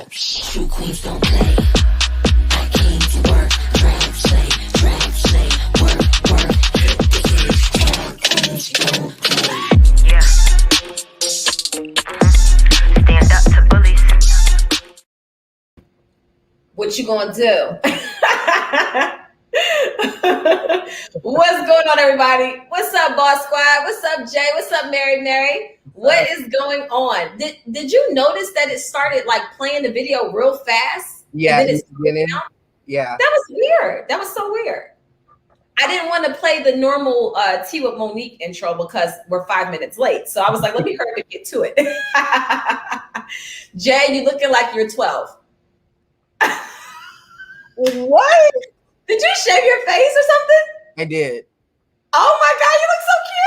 True queens don't play. I came to work. Drive, say, work. Hit the stage. All queens don't play. Yeah. Stand up to bullies. What you gonna do? What's going on, everybody? What's up, Boss Squad? What's up, Jay? What's up, Mary? What is going on? Did you notice that it started like playing the video real fast? Yeah, and then yeah. That was weird. That was so weird. I didn't want to play the normal Tea with Monique intro because we're 5 minutes late. So I was like, let me hurry up and get to it. Jay, you looking like you're 12. What? Did you shave your face or something? I did. Oh my God, you look so cute.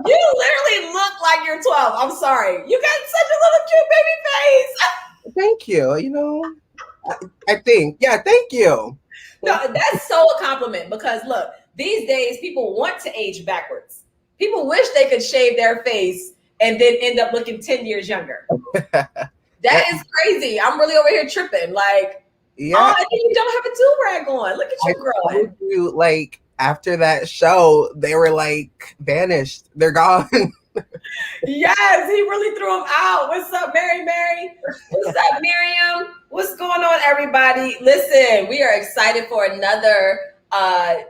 You literally look like you're 12. I'm sorry. You got such a little cute baby face. Thank you. You know, I think. Yeah, thank you. No, that's so a compliment because look, these days people want to age backwards. People wish they could shave their face and then end up looking 10 years younger. That is crazy. I'm really over here tripping. Like, yeah. Oh, and then you don't have a do-rag on. Look at you growing. You, like, after that show, they were like vanished. They're gone. Yes, he really threw them out. What's up, Mary? What's up, Miriam? What's going on, everybody? Listen, we are excited for another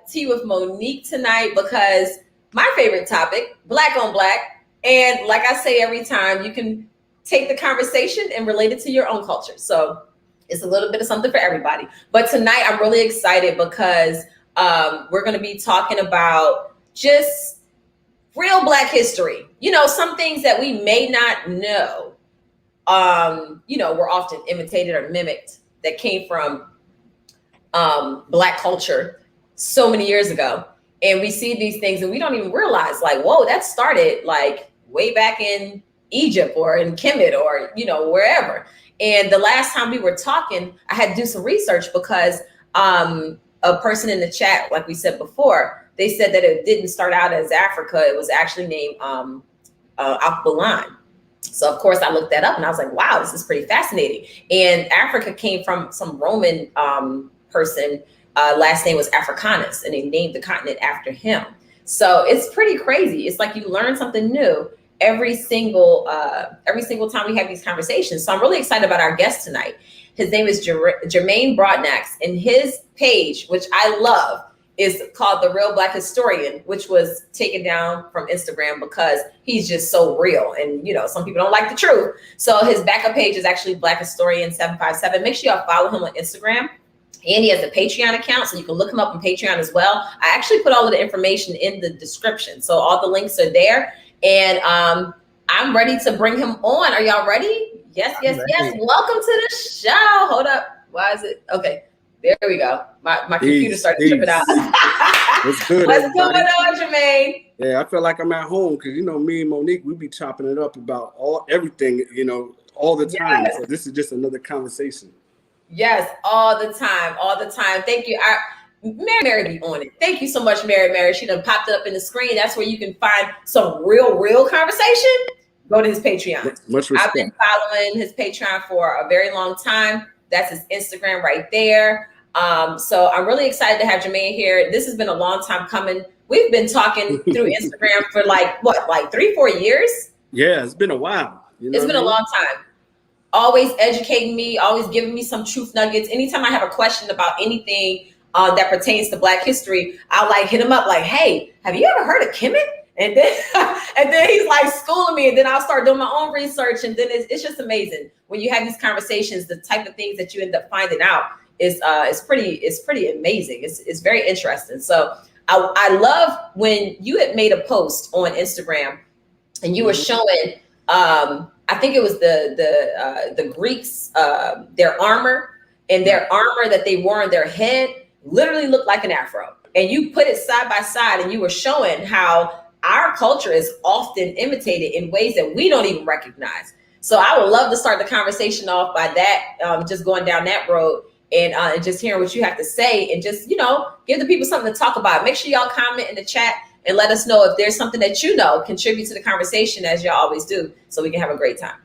Tea with Monique tonight because my favorite topic, Black on Black. And like I say every time, you can take the conversation and relate it to your own culture. So it's a little bit of something for everybody. But tonight I'm really excited because we're going to be talking about just real Black history. You know, some things that we may not know, were often imitated or mimicked that came from Black culture so many years ago. And we see these things and we don't even realize like, whoa, that started like way back in Egypt or in Kemet or, wherever. And the last time we were talking, I had to do some research because a person in the chat, like we said before, they said that it didn't start out as Africa. It was actually named Alkebulan. So, of course, I looked that up and I was like, wow, this is pretty fascinating. And Africa came from some Roman person. Last name was Africanus, and they named the continent after him. So it's pretty crazy. It's like you learn something new every single time we have these conversations. So I'm really excited about our guest tonight. His name is Jermaine Broadnax, and his page, which I love, is called The Real Black Historian, which was taken down from Instagram because he's just so real. And, some people don't like the truth. So his backup page is actually Black Historian 757. Make sure y'all follow him on Instagram. And he has a Patreon account, so you can look him up on Patreon as well. I actually put all of the information in the description. So all the links are there. And I'm ready to bring him on. Are y'all ready? Yes. Welcome to the show. Hold up. Why is it? Okay. There we go. My computer started tripping out. What's good? What's going on, Jermaine? Yeah, I feel like I'm at home because me and Monique, we be chopping it up about everything, all the time. Yes. So this is just another conversation. Yes, all the time. Thank you. Mary be on it. Thank you so much, Mary. She done popped up in the screen. That's where you can find some real conversation. Go to his Patreon. Much respect. I've been following his Patreon for a very long time. That's his Instagram right there. So I'm really excited to have Jermaine here. This has been a long time coming. We've been talking through Instagram for like 3-4 years? Yeah, it's been a while. It's been a long time. Always educating me, always giving me some truth nuggets. Anytime I have a question about anything that pertains to Black history, I'll hit him up like, hey, have you ever heard of Kemet? And then he's like schooling me, and then I'll start doing my own research. And then it's just amazing when you have these conversations, the type of things that you end up finding out is pretty amazing. It's very interesting. So I love when you had made a post on Instagram and you were showing I think it was the Greeks, their armor, and their armor that they wore on their head literally looked like an afro. And you put it side by side and you were showing how our culture is often imitated in ways that we don't even recognize. So I would love to start the conversation off by that, just going down that road and just hearing what you have to say and just, give the people something to talk about. Make sure y'all comment in the chat and let us know if there's something that contribute to the conversation as y'all always do, so we can have a great time.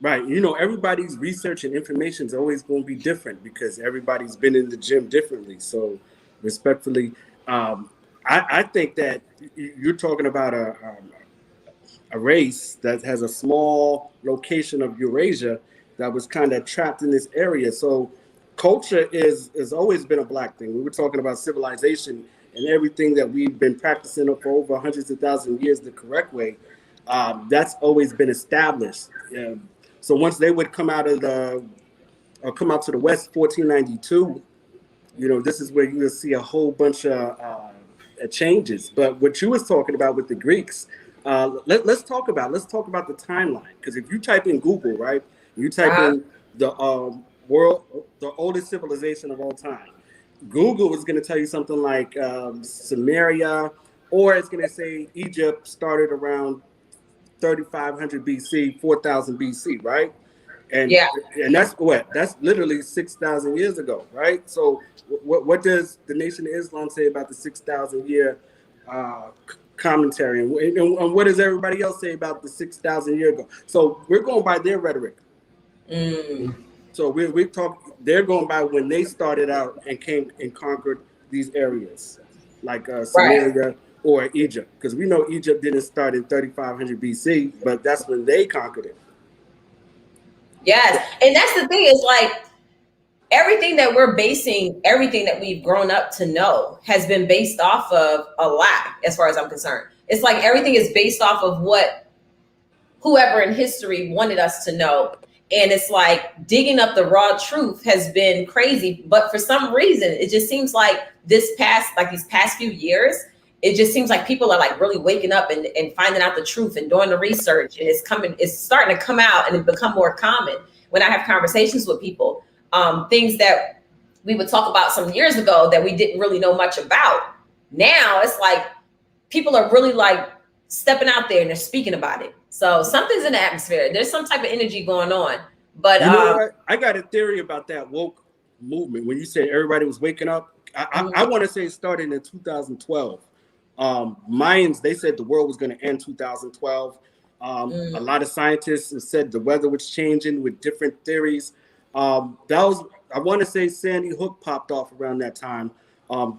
Right. You know, everybody's research and information is always going to be different because everybody's been in the gym differently. So, respectfully, I think that you're talking about a race that has a small location of Eurasia that was kind of trapped in this area. So, culture is has always been a black thing. We were talking about civilization and everything that we've been practicing for over hundreds of thousands of years the correct way. That's always been established. So once they would come out of the or come out to the West, 1492, you know, this is where you will see a whole bunch of changes. But what you was talking about with the Greeks, let's talk about the timeline. Because if you type in Google, right, you type in the world, the oldest civilization of all time, Google is going to tell you something like Samaria, or it's going to say Egypt started around 3,500 BC, 4,000 BC, right? And Yeah. and that's literally 6,000 years ago, right? So what does the Nation of Islam say about the 6,000 year commentary, and what does everybody else say about the 6,000 year ago? So we're going by their rhetoric. So we talk. They're going by when they started out and came and conquered these areas, like Samaria or Egypt, because we know Egypt didn't start in 3,500 BC, but that's when they conquered it. Yes, and that's the thing is like everything that we're basing, everything that we've grown up to know has been based off of a lie, as far as I'm concerned. It's like everything is based off of what whoever in history wanted us to know. And it's like digging up the raw truth has been crazy. But for some reason, it just seems like these past few years, it just seems like people are like really waking up and finding out the truth and doing the research. And it's starting to come out and it become more common when I have conversations with people. Things that we would talk about some years ago that we didn't really know much about. Now it's like people are really like stepping out there and they're speaking about it. So something's in the atmosphere. There's some type of energy going on. But you know what? I got a theory about that woke movement. When you say everybody was waking up, I want to say it started in 2012. Mayans, they said the world was going to end 2012. A lot of scientists said the weather was changing with different theories. That was, I want to say Sandy Hook popped off around that time.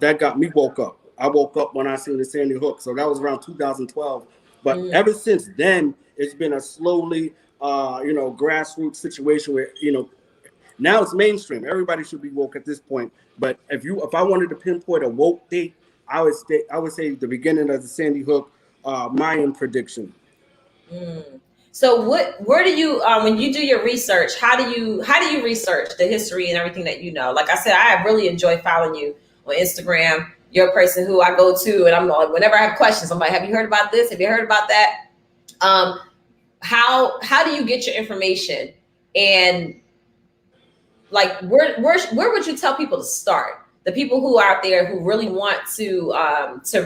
That got me woke up. I woke up when I seen the Sandy Hook. So that was around 2012. But ever since then, it's been a slowly, grassroots situation where, now it's mainstream. Everybody should be woke at this point. But if I wanted to pinpoint a woke date, I would say the beginning of the Sandy Hook Mayan prediction. So where do you when you do your research, how do you research the history and everything that you know? Like I said, I really enjoy following you on Instagram. You're a person who I go to and I'm like, whenever I have questions, I'm like, have you heard about this? Have you heard about that? How do you get your information? And like where would you tell people to start? The people who are out there who really want to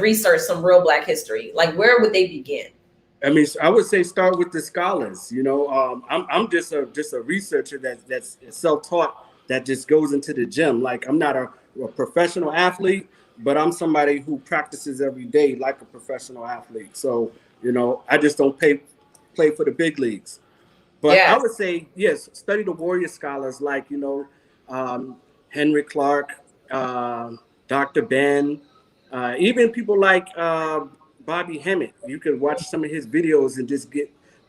research some real Black history, like where would they begin? I mean, I would say start with the scholars. I'm just a researcher that's self-taught that just goes into the gym. Like I'm not a professional athlete, but I'm somebody who practices every day like a professional athlete. So I just don't play for the big leagues. But I would say yes, study the warrior scholars like Henry Clark, Dr. Ben, even people like Bobby Hemmett. You could watch some of his videos and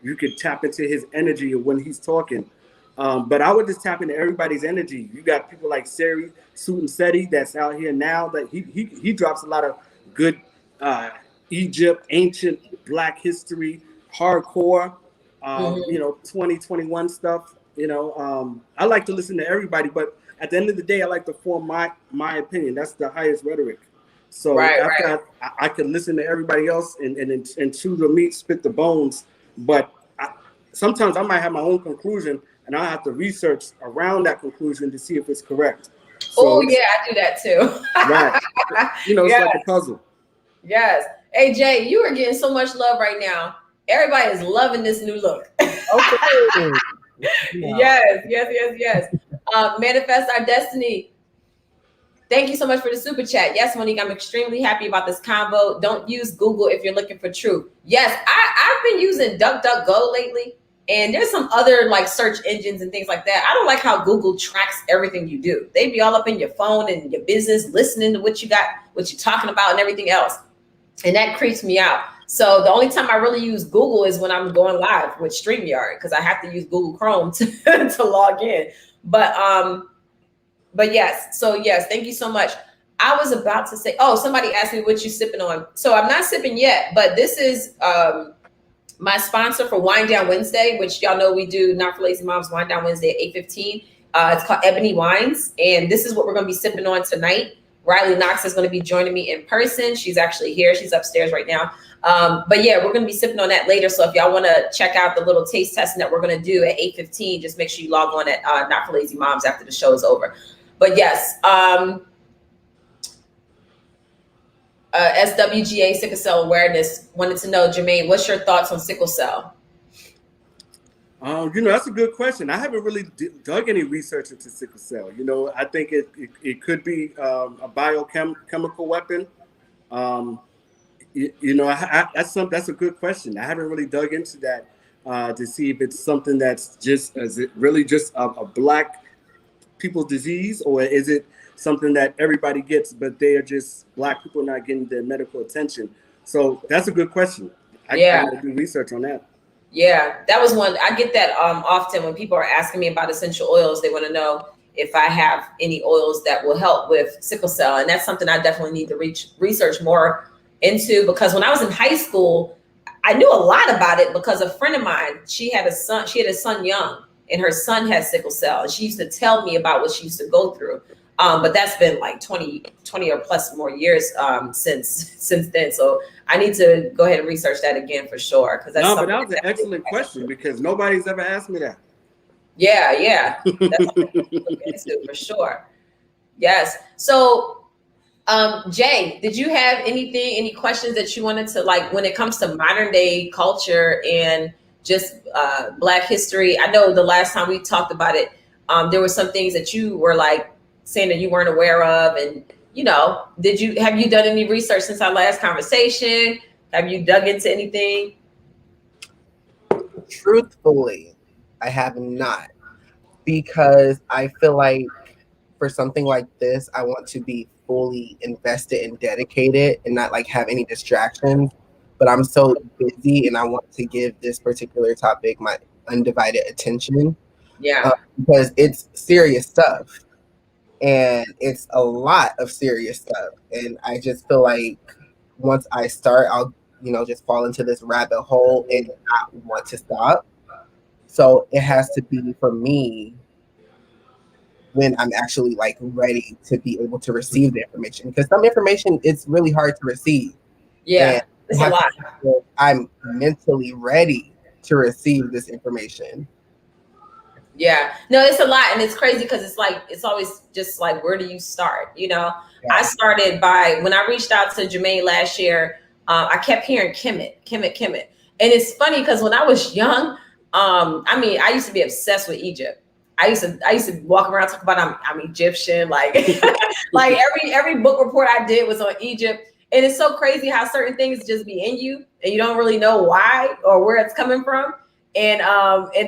you could tap into his energy when he's talking. But I would just tap into everybody's energy. You got people like Sari Sutin-Seti that's out here now that he drops a lot of good Egypt, ancient Black history, hardcore, 2021 stuff. I like to listen to everybody, but at the end of the day, I like to form my opinion. That's the highest rhetoric. So I can listen to everybody else and chew the meat, spit the bones. But sometimes I might have my own conclusion, and I have to research around that conclusion to see if it's correct. So, I do that too. Right. It's like a puzzle. Yes. Hey, Jay, you are getting so much love right now. Everybody is loving this new look. Okay. Yes. Manifest Our Destiny. Thank you so much for the super chat. Yes, Monique, I'm extremely happy about this convo. Don't use Google if you're looking for truth. Yes, I've been using DuckDuckGo lately. And there's some other like search engines and things like that. I don't like how Google tracks everything you do. They be all up in your phone and your business, listening to what you got, what you're talking about and everything else. And that creeps me out. So the only time I really use Google is when I'm going live with StreamYard, because I have to use Google Chrome to log in. But yes, so yes, thank you so much. I was about to say, oh, somebody asked me what you sipping on. So I'm not sipping yet, but this is my sponsor for Wine Down Wednesday, which y'all know we do Not for Lazy Moms Wine Down Wednesday at 8:15. It's called Ebony Wines, and this is what we're going to be sipping on tonight. Riley Knox is going to be joining me in person. She's actually here. She's upstairs right now. But yeah, we're going to be sipping on that later. So if y'all want to check out the little taste testing that we're going to do at 8:15, just make sure you log on at Not for Lazy Moms after the show is over. But yes, SWGA sickle cell awareness wanted to know, Jermaine, what's your thoughts on sickle cell? That's a good question. I haven't really dug any research into sickle cell. I think it could be a biochemical weapon. That's a good question. I haven't really dug into that to see if it's something that's just, is it really just a black people's disease, or is it something that everybody gets, but they are just black people not getting their medical attention? So that's a good question. I gotta do research on that. Yeah, that was one. I get that often when people are asking me about essential oils. They want to know if I have any oils that will help with sickle cell. And that's something I definitely need to research more into, because when I was in high school, I knew a lot about it because a friend of mine, she had a son young, and her son had sickle cell. And she used to tell me about what she used to go through. But that's been like 20 or plus more years since then. So I need to go ahead and research that again for sure. But that was an excellent question, because nobody's ever asked me that. Yeah. That's something to look into for sure. Yes. So Jay, did you have any questions that you wanted to, like, when it comes to modern day culture and just Black history? I know the last time we talked about it, there were some things that you were like saying that you weren't aware of, and have you done any research since our last conversation? Have you dug into anything? Truthfully, I have not, because I feel like for something like this, I want to be fully invested and dedicated and not like have any distractions. But I'm so busy, and I want to give this particular topic my undivided attention. Yeah, because it's serious stuff. And it's a lot of serious stuff. And I just feel like once I start, I'll, just fall into this rabbit hole and not want to stop. So it has to be for me when I'm actually like ready to be able to receive the information. Because some information, it's really hard to receive. Yeah, it's a lot. I'm mentally ready to receive this information. Yeah, no, it's a lot, and it's crazy because it's always just like, where do you start? Yeah. I started when I reached out to Jermaine last year. I kept hearing Kemet, and it's funny because when I was young, I used to be obsessed with Egypt. I used to walk around talking about I'm Egyptian, like like every book report I did was on Egypt, and it's so crazy how certain things just be in you, and you don't really know why or where it's coming from. And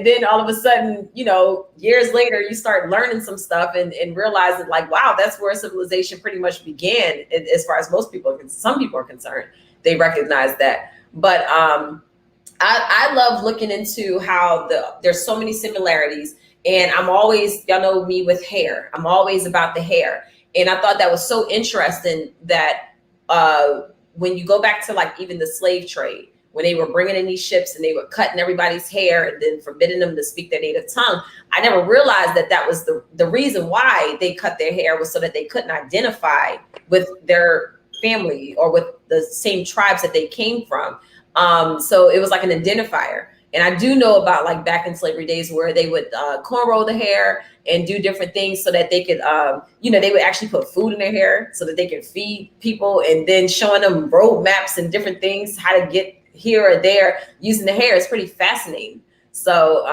then all of a sudden, years later, you start learning some stuff and realizing like, wow, that's where civilization pretty much began. As far as some people are concerned, they recognize that. But I love looking into how there's so many similarities. And I'm always, y'all know me with hair. I'm always about the hair. And I thought that was so interesting that when you go back to like even the slave trade, when they were bringing in these ships and they were cutting everybody's hair and then forbidding them to speak their native tongue, I never realized that was the reason why they cut their hair, was so that they couldn't identify with their family or with the same tribes that they came from. So it was like an identifier. And I do know about like back in slavery days where they would cornrow the hair and do different things so that they could, they would actually put food in their hair so that they could feed people, and then showing them road maps and different things, how to get here or there using the hair. Is pretty fascinating. So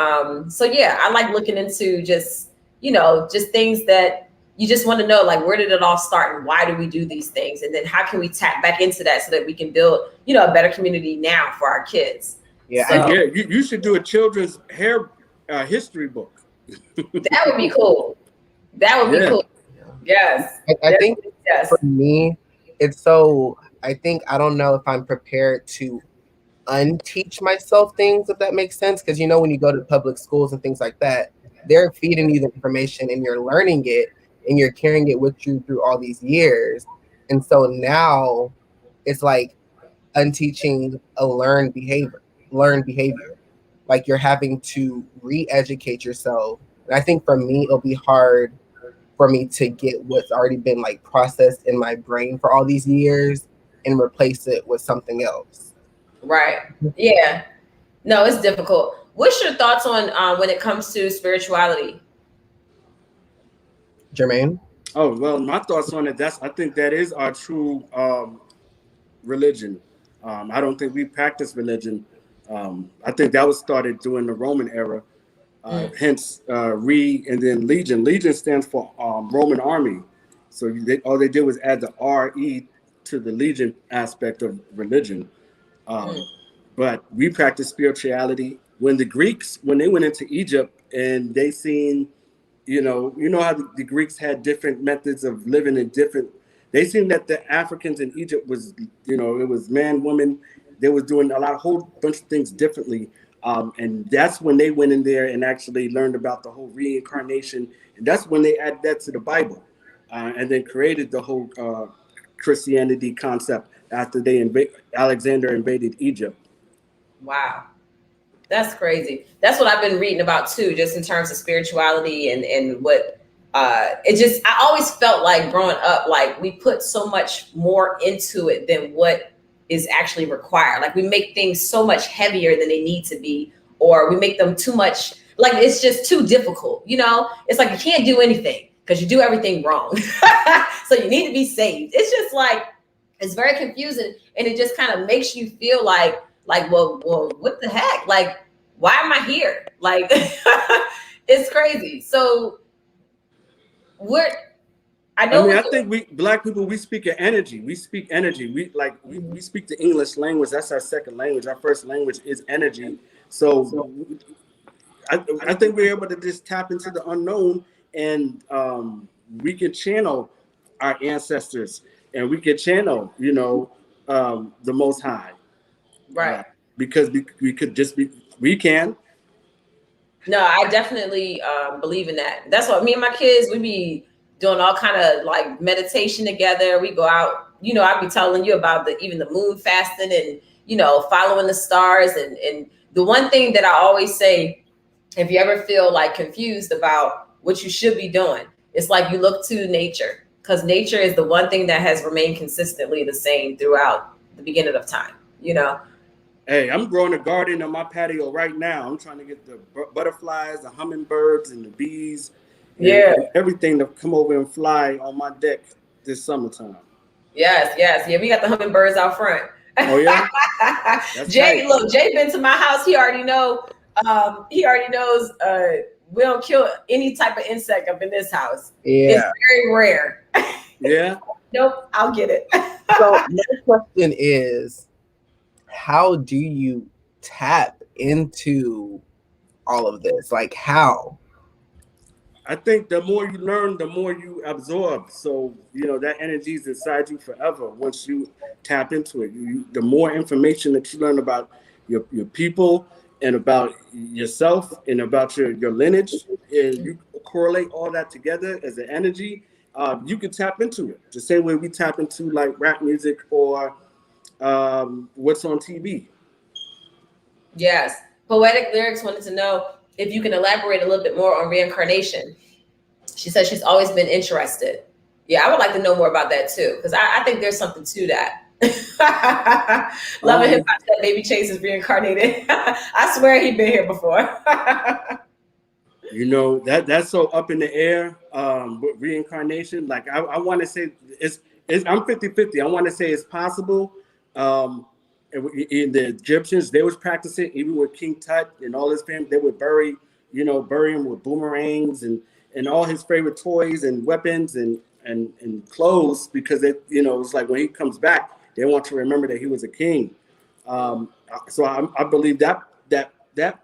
yeah, I like looking into just things that you just want to know, like, where did it all start and why do we do these things? And then how can we tap back into that so that we can build, a better community now for our kids? Yeah, So Yeah, you should do a children's hair history book. that would be cool. That would be Yeah. cool. Yes. I think Yes. for me, it's so. I think I don't know if I'm prepared to unteach myself things, if that makes sense. Because when you go to public schools and things like that, they're feeding you the information and you're learning it and you're carrying it with you through all these years. And so now it's like unteaching a learned behavior. Like you're having to re-educate yourself. And I think for me, it'll be hard for me to get what's already been like processed in my brain for all these years and replace it with something else. Right. Yeah. No, it's difficult. What's your thoughts on when it comes to spirituality? Jermaine? Oh well, my thoughts on it. I think that is our true religion. I don't think we practice religion. I think that was started during the Roman era. Hence, and then Legion. Legion stands for Roman Army. So all they did was add the RE to the Legion aspect of religion. But we practice spirituality. When the Greeks, when they went into Egypt and they seen, you know how the Greeks had different methods of living in different. They seen that the Africans in Egypt was, it was man, woman. They was doing a whole bunch of things differently. And that's when they went in there and actually learned about the whole reincarnation. And that's when they added that to the Bible, and then created the whole Christianity concept after Alexander invaded Egypt. Wow. That's crazy. That's what I've been reading about too, just in terms of spirituality and what I always felt like growing up, like we put so much more into it than what is actually required. Like we make things so much heavier than they need to be, or we make them too much, like it's just too difficult. It's like you can't do anything because you do everything wrong. So you need to be saved. It's just like, it's very confusing. And it just kind of makes you feel like, well, what the heck? Like, why am I here? Like, it's crazy. So I think we Black people, we speak of energy. We speak energy. We speak the English language. That's our second language. Our first language is energy. So I think we're able to just tap into the unknown, and we can channel our ancestors, and we can channel, the Most High. Right. Because we could just be, we can. No, I definitely believe in that. That's what me and my kids, we be doing all kind of like meditation together. We go out, I'll be telling you about even the moon fasting and, following the stars. And the one thing that I always say, if you ever feel like confused about what you should be doing, it's like you look to nature, because nature is the one thing that has remained consistently the same throughout the beginning of time, Hey, I'm growing a garden on my patio right now. I'm trying to get the butterflies, the hummingbirds, and the bees, and everything to come over and fly on my deck this summertime. Yes. Yeah, we got the hummingbirds out front. Oh yeah. Jay, look, Jay been to my house. He already knows. We don't kill any type of insect up in this house. Yeah. It's very rare. Yeah. Nope, I'll get it. So my question is, how do you tap into all of this? Like how? I think the more you learn, the more you absorb. So, that energy is inside you forever. Once you tap into it, the more information that you learn about your people and about yourself and about your lineage, and you correlate all that together as an energy, you can tap into it. The same way we tap into like rap music or what's on TV. Yes. Poetic Lyrics wanted to know if you can elaborate a little bit more on reincarnation. She said she's always been interested. Yeah, I would like to know more about that too, because I think there's something to that. Love and Hip Hop said Baby Chase is reincarnated. I swear he'd been here before. That's so up in the air with reincarnation. Like I want to say I'm 50-50. I want to say it's possible. In the Egyptians, they was practicing even with King Tut and all his family. They would bury him with boomerangs and all his favorite toys and weapons and clothes, because it's like when he comes back, they want to remember that he was a king. So I believe that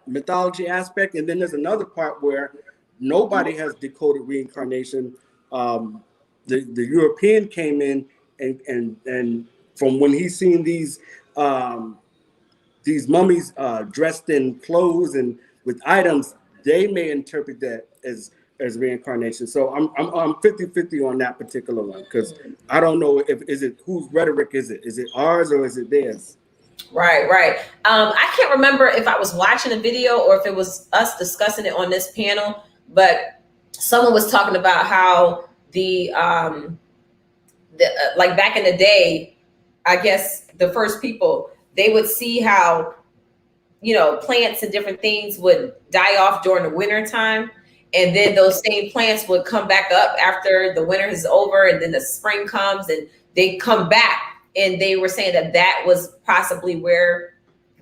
mythology aspect, and then there's another part where nobody has decoded reincarnation. The European came in and from when he's seen these mummies dressed in clothes and with items, they may interpret that as reincarnation. So I'm 50-50 on that particular one, because I don't know is it whose rhetoric is it? Is it ours or is it theirs? Right. I can't remember if I was watching a video or if it was us discussing it on this panel, but someone was talking about how the like back in the day, I guess the first people, they would see how, you know, plants and different things would die off during the winter time. And then those same plants would come back up after the winter is over, and then the spring comes and they come back. And they were saying that was possibly where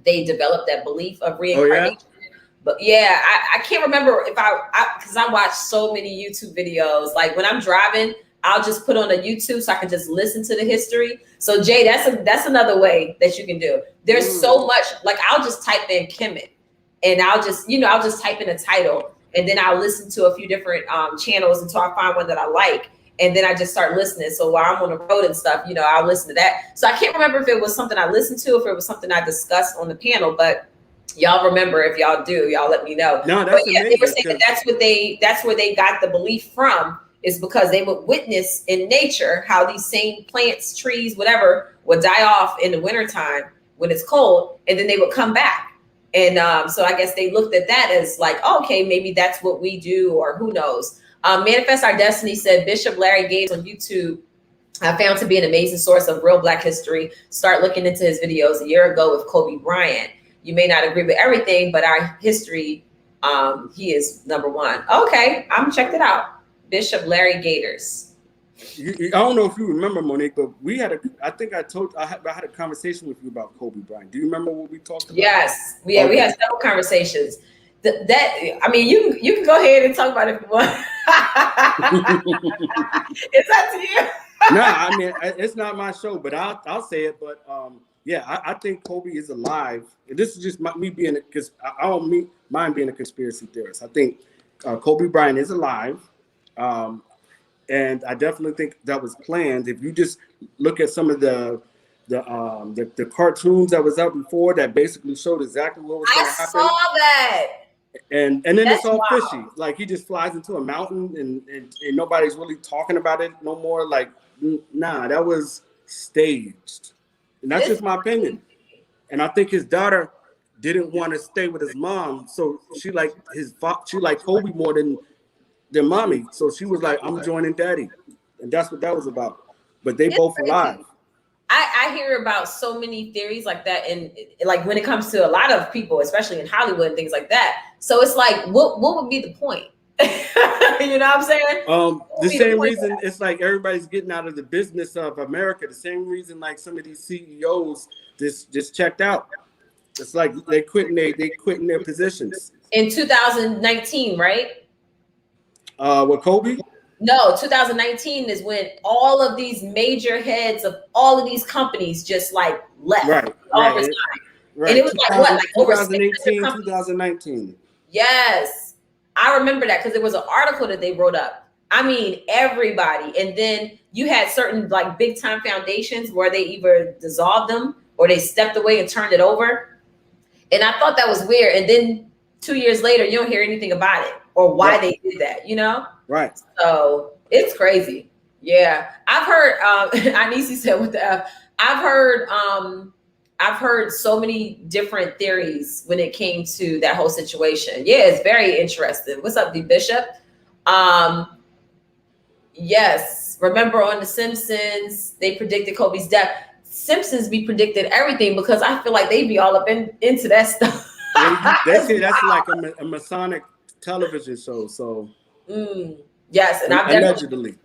they developed that belief of reincarnation. Oh, yeah? But yeah, I can't remember if because I watch so many YouTube videos. Like when I'm driving, I'll just put on a YouTube so I can just listen to the history. So Jay, that's another way that you can do. There's so much, like I'll just type in Kemet and I'll just type in a title, and then I'll listen to a few different channels until I find one that I like. And then I just start listening. So while I'm on the road and stuff, you know, I'll listen to that. So I can't remember if it was something I listened to, if it was something I discussed on the panel, but y'all remember. If y'all do, y'all let me know. No, that's but yeah, amazing. They were saying that's where they got the belief from, is because they would witness in nature how these same plants, trees, whatever, would die off in the wintertime when it's cold, and then they would come back. And so I guess they looked at that as like, oh, okay, maybe that's what we do, or who knows. Manifest Our Destiny said Bishop Larry Gates on YouTube I found to be an amazing source of real Black history. Start looking into his videos a year ago with Kobe Bryant. You may not agree with everything, but our history, he is number one. Okay, I'm checked it out. Bishop Larry Gators. I don't know if you remember, Monique, but we had I had a conversation with you about Kobe Bryant. Do you remember what we talked about? Yes, we had several conversations. I mean, you can go ahead and talk about it if you want. It's up to you. No, I mean, it's not my show, but I'll say it. But yeah, I think Kobe is alive. This is just me being, because I don't mind being a conspiracy theorist. I think Kobe Bryant is alive. And I definitely think that was planned. If you just look at some of the cartoons that was out before, that basically showed exactly what was going to happen. I saw that. And then That's it's all wild. fishy. Like he just flies into a mountain and nobody's really talking about it no more. Like, nah, that was staged. And that's just my opinion. And I think his daughter didn't want to stay with his mom, so she liked Kobe more than mommy. So she was like, I'm joining daddy. And that's what that was about. But they both alive. I hear about so many theories like that, and like when it comes to a lot of people, especially in Hollywood and things like that. So it's like, what would be the point? You know what I'm saying? The same reason it's like everybody's getting out of the business of America. The same reason like some of these CEOs just checked out. It's like they quitting their positions. In 2019, right? With Kobe? No, 2019 is when all of these major heads of all of these companies just like left. Right. And it was like what, like over 2018, 2019. Yes, I remember that because there was an article that they wrote up. I mean, everybody. And then you had certain like big time foundations where they either dissolved them or they stepped away and turned it over. And I thought that was weird. And then 2 years later, you don't hear anything about it or why they did that, you know? Right. So it's crazy. Yeah. I've heard, Anisi said with the F, I've heard so many different theories when it came to that whole situation. Yeah, it's very interesting. What's up, D Bishop? Yes. Remember on The Simpsons, they predicted Kobe's death. Simpsons be predicted everything because I feel like they be all up into that stuff. That's like a Masonic television show. So yes, and I've allegedly.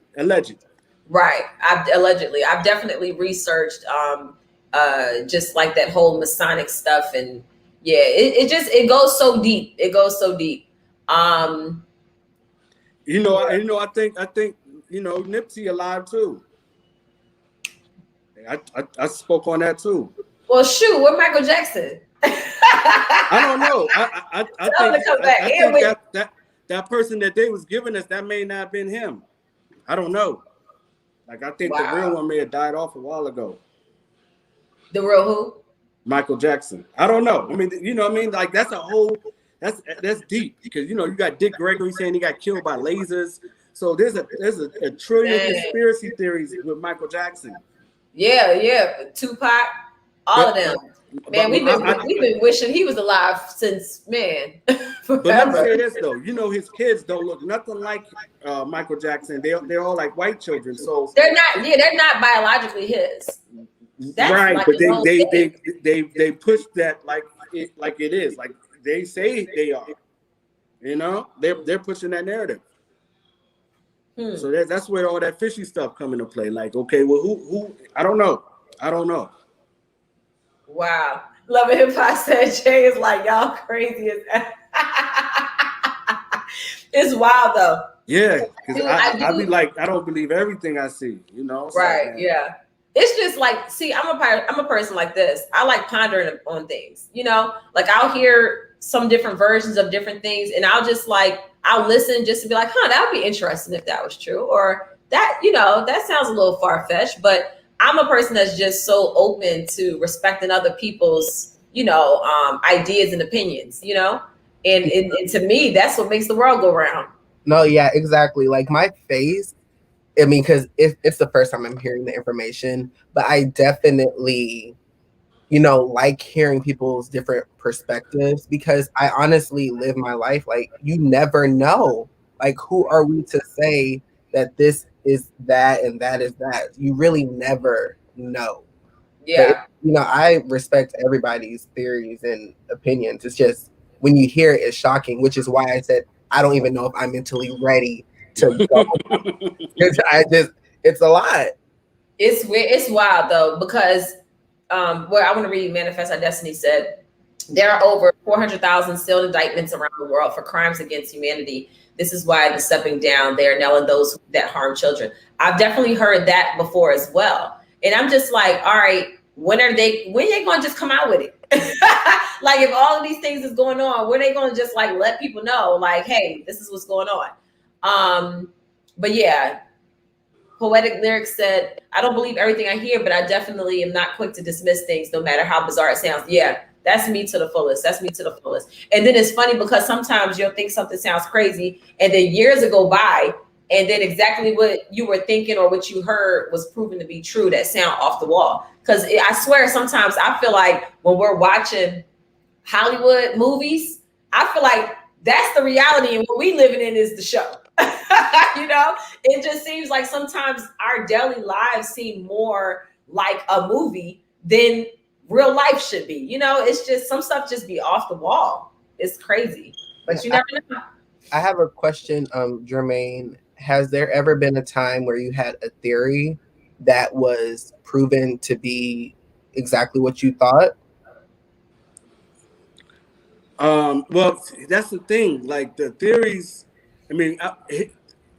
Right. I've definitely researched just like that whole Masonic stuff, and yeah, it goes so deep. It goes so deep. I think Nipsey alive too. I spoke on that too. Well, shoot, where Michael Jackson? I don't know. I think that person that they was giving us, that may not have been him. I don't know. Like, I think the real one may have died off a while ago. The real who? Michael Jackson. I don't know. I mean, you know what I mean? Like, that's deep, because, you know, you got Dick Gregory saying he got killed by lasers. So there's a trillion conspiracy theories with Michael Jackson. Yeah. Tupac, all of them. Man, we've been wishing he was alive since, man. But let me say this though, you know, his kids don't look nothing like Michael Jackson. They're all like white children, so they're not biologically his. That's right, like but they push that like it is, like they say they are. You know, they're pushing that narrative. So that's where all that fishy stuff come into play. Like, okay, well, who? I don't know. Wow. Love and Hip Hop said Jay is like, y'all crazy as It's wild though. Yeah, because I be like, I don't believe everything I see, you know? Right, yeah. It's just like, see, I'm a person like this. I like pondering on things, you know? Like, I'll hear some different versions of different things, and I'll listen just to be like, that would be interesting if that was true. Or that, you know, that sounds a little far-fetched, but I'm a person that's just so open to respecting other people's, you know, ideas and opinions, you know? And to me, that's what makes the world go round. No, yeah, exactly. Like, my face, I mean, because it's the first time I'm hearing the information, but I definitely, you know, like hearing people's different perspectives, because I honestly live my life like, you never know. Like, who are we to say that this is that and that is that? You really never know. Yeah. But, you know, I respect everybody's theories and opinions. It's just when you hear it, it's shocking, which is why I said I don't even know if I'm mentally ready to go. It's a lot. It's weird. It's wild though, because where I want to read Manifest Our Destiny said there are over 400,000 sealed indictments around the world for crimes against humanity. This is why the stepping down, they are nailing those that harm children. I've definitely heard that before as well. And I'm just like, all right, when are they going to just come out with it? Like, if all of these things is going on, when are they going to just like let people know, like, hey, this is what's going on? But yeah, Poetic Lyrics said, I don't believe everything I hear, but I definitely am not quick to dismiss things, no matter how bizarre it sounds. Yeah, that's me to the fullest. And then it's funny because sometimes you'll think something sounds crazy, and then years will go by, and then exactly what you were thinking or what you heard was proven to be true. That sound off the wall. Because I swear, sometimes I feel like when we're watching Hollywood movies, I feel like that's the reality, and what we living in is the show. You know, it just seems like sometimes our daily lives seem more like a movie than real life should be. You know, it's just some stuff just be off the wall. It's crazy, but you never know. I have a question, Jermaine. Has there ever been a time where you had a theory that was proven to be exactly what you thought? Well, that's the thing. Like, the theories, I mean,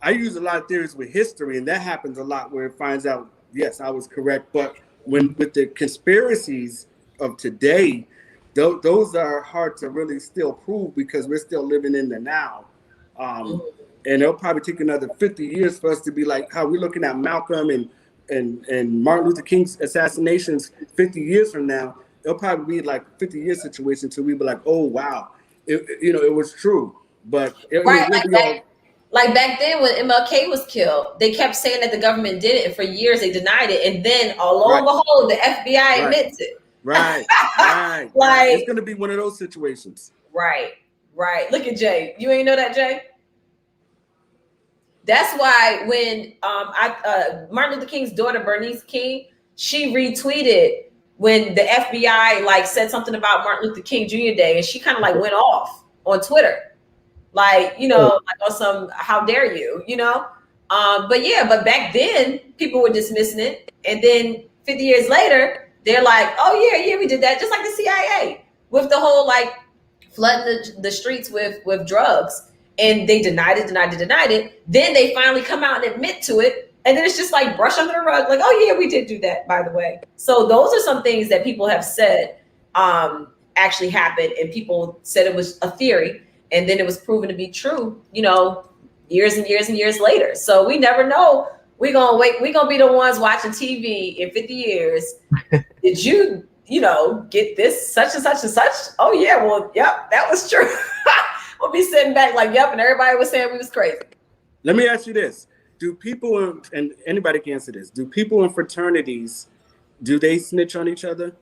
I use a lot of theories with history, and that happens a lot where it finds out, yes, I was correct. But with the conspiracies of today, those are hard to really still prove, because we're still living in the now. And it'll probably take another 50 years for us to be like how we're looking at Malcolm and Martin Luther King's assassinations 50 years from now. It'll probably be like a 50-year situation till we be like, oh, wow, it was true. But like back then when MLK was killed, they kept saying that the government did it, and for years they denied it. And then, lo and behold, the FBI admits it. Right. Like, it's going to be one of those situations. Right. Look at Jay. You ain't know that, Jay? That's why when Martin Luther King's daughter, Bernice King, she retweeted when the FBI like said something about Martin Luther King Jr. Day, and she kind of like went off on Twitter. Like, you know, like on some, how dare you, you know? But back then people were dismissing it. And then 50 years later, they're like, oh yeah, we did that. Just like the CIA with the whole, like, flooding the streets with drugs. And they denied it. Then they finally come out and admit to it. And then it's just like brush under the rug. Like, oh yeah, we did do that, by the way. So those are some things that people have said. actually happened, and people said it was a theory, and then it was proven to be true, years and years and years later. So we never know. We're gonna be the ones watching TV in 50 years. Did you get this such and such and such? Oh yeah, well, yep, that was true. We'll be sitting back like, yep, and everybody was saying we was crazy. Let me ask you this. Do people, and anybody can answer this, do people in fraternities, do they snitch on each other?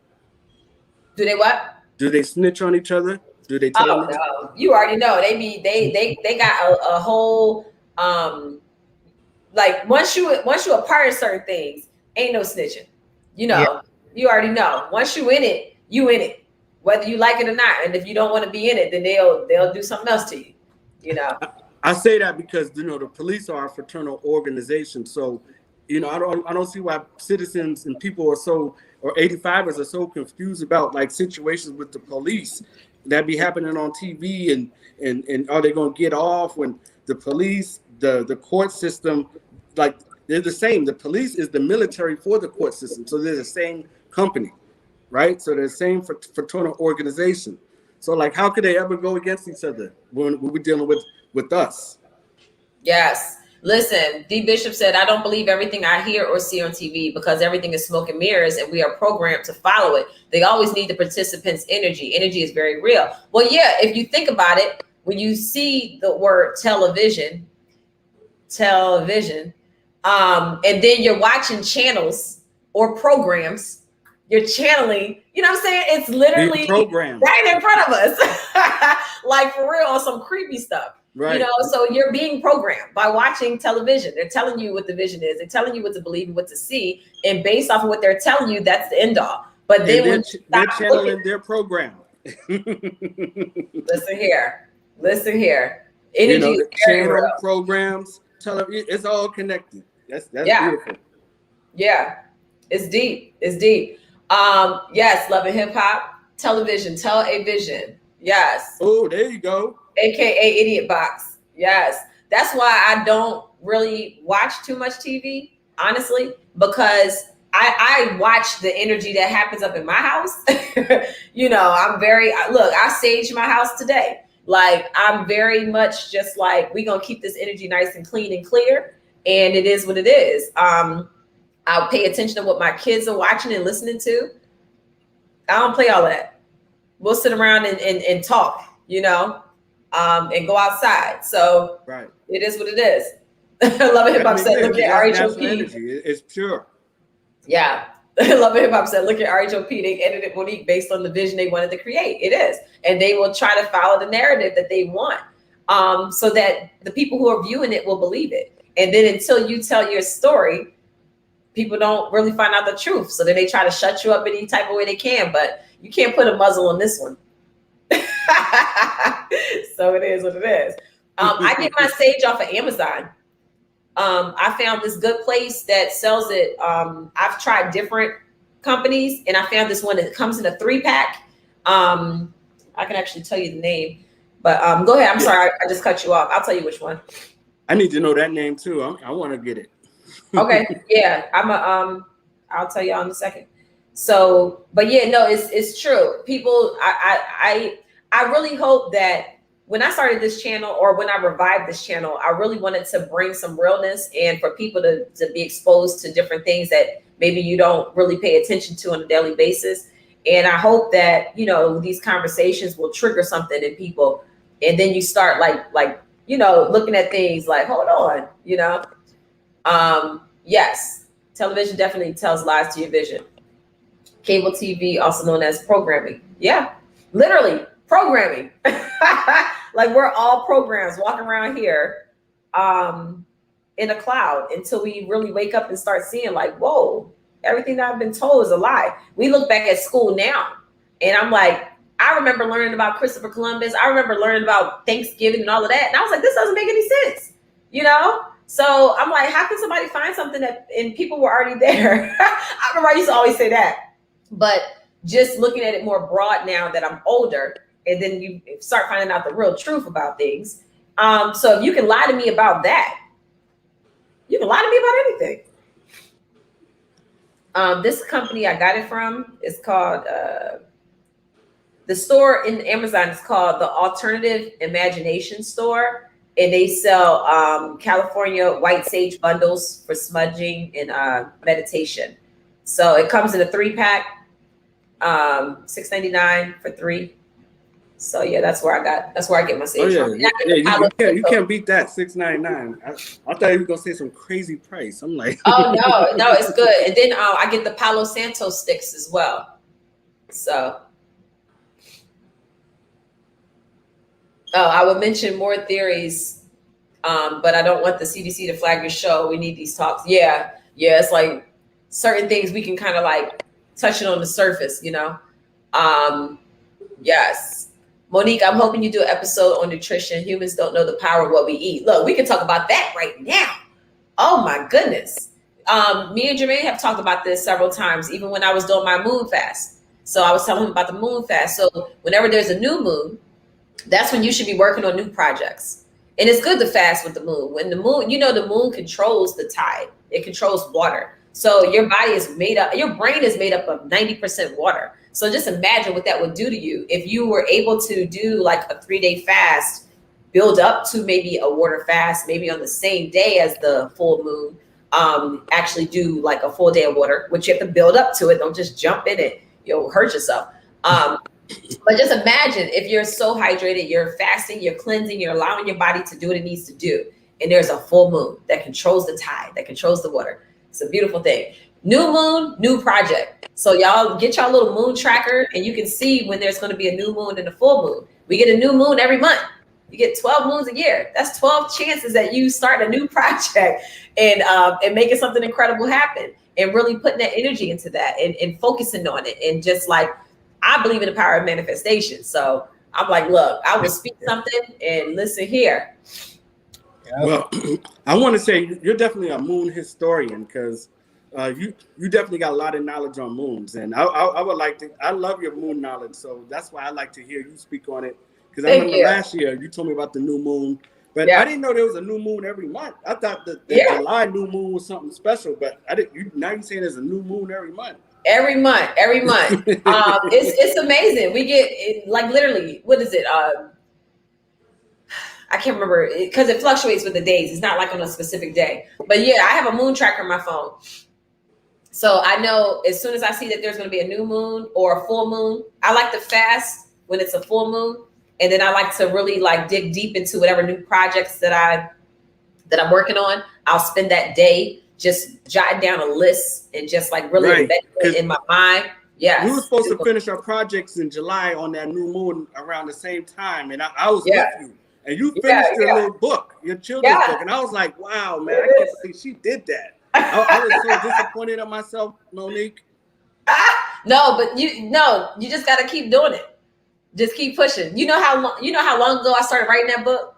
Do they what? Do they snitch on each other? Do they tell Oh them? no, you already know. They got a whole like once you a part of certain things, ain't no snitching. You already know. Once you in it, you in it, whether you like it or not. And if you don't want to be in it, then they'll do something else to you. I say that because the police are a fraternal organization. So I don't see why citizens and people or 85ers are so confused about like situations with the police that be happening on TV and are they going to get off when the police, the court system, like they're the same. The police is the military for the court system. So they're the same company, right? So they're the same fraternal organization. So like, how could they ever go against each other when we're dealing with us? Yes. Listen, D. Bishop said, I don't believe everything I hear or see on TV because everything is smoke and mirrors and we are programmed to follow it. They always need the participants' energy. Energy is very real. Well, yeah, if you think about it, when you see the word television, and then you're watching channels or programs, you're channeling, you know what I'm saying? It's literally right in front of us. Like for real, on some creepy stuff. Right. So you're being programmed by watching television. They're telling you what the vision is. They're telling you what to believe and what to see. And based off of what they're telling you, that's the end all. But then they're channeling their program. Listen here. Energy is channel real. Programs, it's all connected. That's beautiful. Yeah. It's deep. Yes, Love and Hip Hop, television, tell a vision. Yes. Oh, there you go. AKA Idiot Box. Yes. That's why I don't really watch too much TV, honestly, because I watch the energy that happens up in my house. I saged my house today. Like, I'm very much just like, we're going to keep this energy nice and clean and clear. And it is what it is. I'll pay attention to what my kids are watching and listening to. I don't play all that. We'll sit around and talk, and go outside. So right. It is what it is. Love and Hip Hop said, look at RHOP. It's pure. Yeah. Love and Hip Hop said, look at RHOP. They edited Monique based on the vision they wanted to create. It is. And they will try to follow the narrative that they want, so that the people who are viewing it will believe it. And then until you tell your story, people don't really find out the truth. So then they try to shut you up any type of way they can, but you can't put a muzzle on this one. So it is what it is. I get my sage off of Amazon. I found this good place that sells it. I've tried different companies and I found this one that comes in a 3-pack. I can actually tell you the name, but go ahead. I'm sorry. I just cut you off. I'll tell you which one. I need to know that name too. I want to get it. Okay. Yeah. I'll tell y'all in a second. So, but yeah, no, it's true. People, I really hope that when I started this channel or when I revived this channel, I really wanted to bring some realness and for people to be exposed to different things that maybe you don't really pay attention to on a daily basis. And I hope that, these conversations will trigger something in people. And then you start like, looking at things like, hold on, yes, television definitely tells lies to your vision. Cable TV, also known as programming. Yeah, literally programming. Like we're all programs walking around here in a cloud until we really wake up and start seeing like, whoa, everything that I've been told is a lie. We look back at school now and I'm like, I remember learning about Christopher Columbus. I remember learning about Thanksgiving and all of that. And I was like, this doesn't make any sense, So I'm like, how can somebody find something and people were already there? I remember I used to always say that, but just looking at it more broad now that I'm older, and then you start finding out the real truth about things. So if you can lie to me about that, you can lie to me about anything. This company I got it from is called, the store in Amazon is called the Alternative Imagination Store, and they sell California white sage bundles for smudging and meditation. So it comes in a 3-pack, $6.99 for 3. So yeah, that's where I get my sage from. You can't beat that $6.99. I thought you were gonna say some crazy price. I'm like, oh no, it's good. And then I get the Palo Santo sticks as well. So I would mention more theories, but I don't want the CDC to flag your show. We need these talks. Yeah, it's like certain things we can kind of like touch it on the surface, you know. Yes. Monique, I'm hoping you do an episode on nutrition. Humans don't know the power of what we eat. Look, we can talk about that right now. Oh my goodness. Me and Jermaine have talked about this several times, even when I was doing my moon fast. So I was telling him about the moon fast. So whenever there's a new moon, that's when you should be working on new projects. And it's good to fast with the moon. When the moon, you know, the moon controls the tide. It controls water. So your body is made up, your brain is made up of 90% water. So just imagine what that would do to you if you were able to do like a 3-day fast, build up to maybe a water fast, maybe on the same day as the full moon, actually do like a full day of water, which you have to build up to it. Don't just jump in it. You'll hurt yourself. But just imagine if you're so hydrated, you're fasting, you're cleansing, you're allowing your body to do what it needs to do. And there's a full moon that controls the tide, that controls the water. It's a beautiful thing. New moon, new project. So y'all get y'all little moon tracker and you can see when there's going to be a new moon and a full moon. We get a new moon every month. You get 12 moons a year. That's 12 chances that you start a new project and making something incredible happen and really putting that energy into that and focusing on it. And just like, I believe in the power of manifestation. So I'm like, look, I will speak something and listen here. Well, I want to say you're definitely a moon historian because you definitely got a lot of knowledge on moons, and I would like to. I love your moon knowledge, so that's why I like to hear you speak on it. Because I remember last year you told me about the new moon, but I didn't know there was a new moon every month. I thought that the July new moon was something special, but I didn't. Now you're saying there's a new moon every month. Every month. It's amazing. We get like literally, what is it? I can't remember because it fluctuates with the days. It's not like on a specific day. But yeah, I have a moon tracker on my phone. So I know as soon as I see that there's going to be a new moon or a full moon, I like to fast when it's a full moon. And then I like to really like dig deep into whatever new projects that I'm working on. I'll spend that day just jotting down a list and just like really embedding it in my mind. Yeah. We were supposed to finish our projects in July on that new moon around the same time. And I was with you. And you finished your little book, your children's book. And I was like, wow, man, I can't believe she did that. I was so disappointed in myself, Monique. No, but you just got to keep doing it. Just keep pushing. You know how long ago I started writing that book?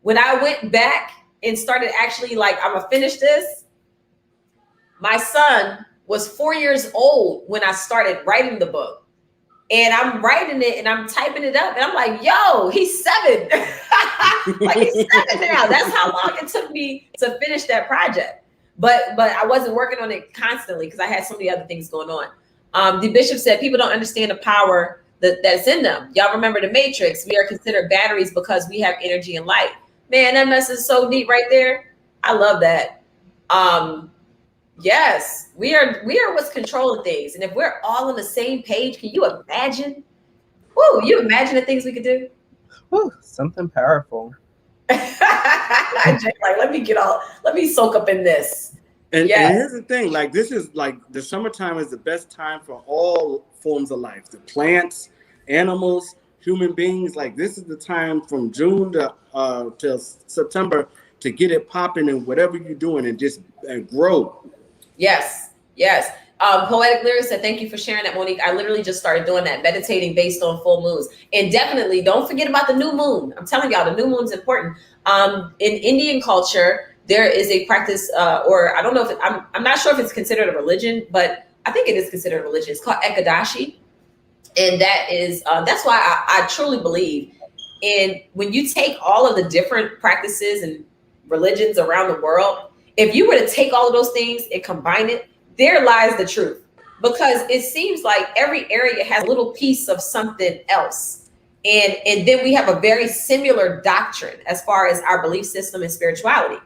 When I went back and started actually like, I'm going to finish this. My son was 4 years old when I started writing the book. And I'm writing it and I'm typing it up and I'm like, yo, he's 7. Like he's 7 now. That's how long it took me to finish that project. But I wasn't working on it constantly because I had so many other things going on. The bishop said people don't understand the power that's in them. Y'all remember the Matrix. We are considered batteries because we have energy and light. Man, that mess is so deep right there. I love that. Yes, we are what's controlling things. And if we're all on the same page, can you imagine? Woo, you imagine the things we could do? Woo, something powerful. Like, let me soak up in this. And here's the thing, like this is like the summertime is the best time for all forms of life. The plants, animals, human beings, like this is the time from June to till September to get it popping and whatever you're doing and just grow. Yes. Poetic Lyrics said, thank you for sharing that, Monique. I literally just started doing that, meditating based on full moons. And definitely don't forget about the new moon. I'm telling y'all, the new moon is important. In Indian culture, there is a practice, or I don't know if I'm not sure if it's considered a religion, but I think it is considered a religion. It's called Ekadashi. And that is, that's why I truly believe in when you take all of the different practices and religions around the world, if you were to take all of those things and combine it, there lies the truth. because it seems like every area has a little piece of something else. And then we have a very similar doctrine as far as our belief system and spirituality.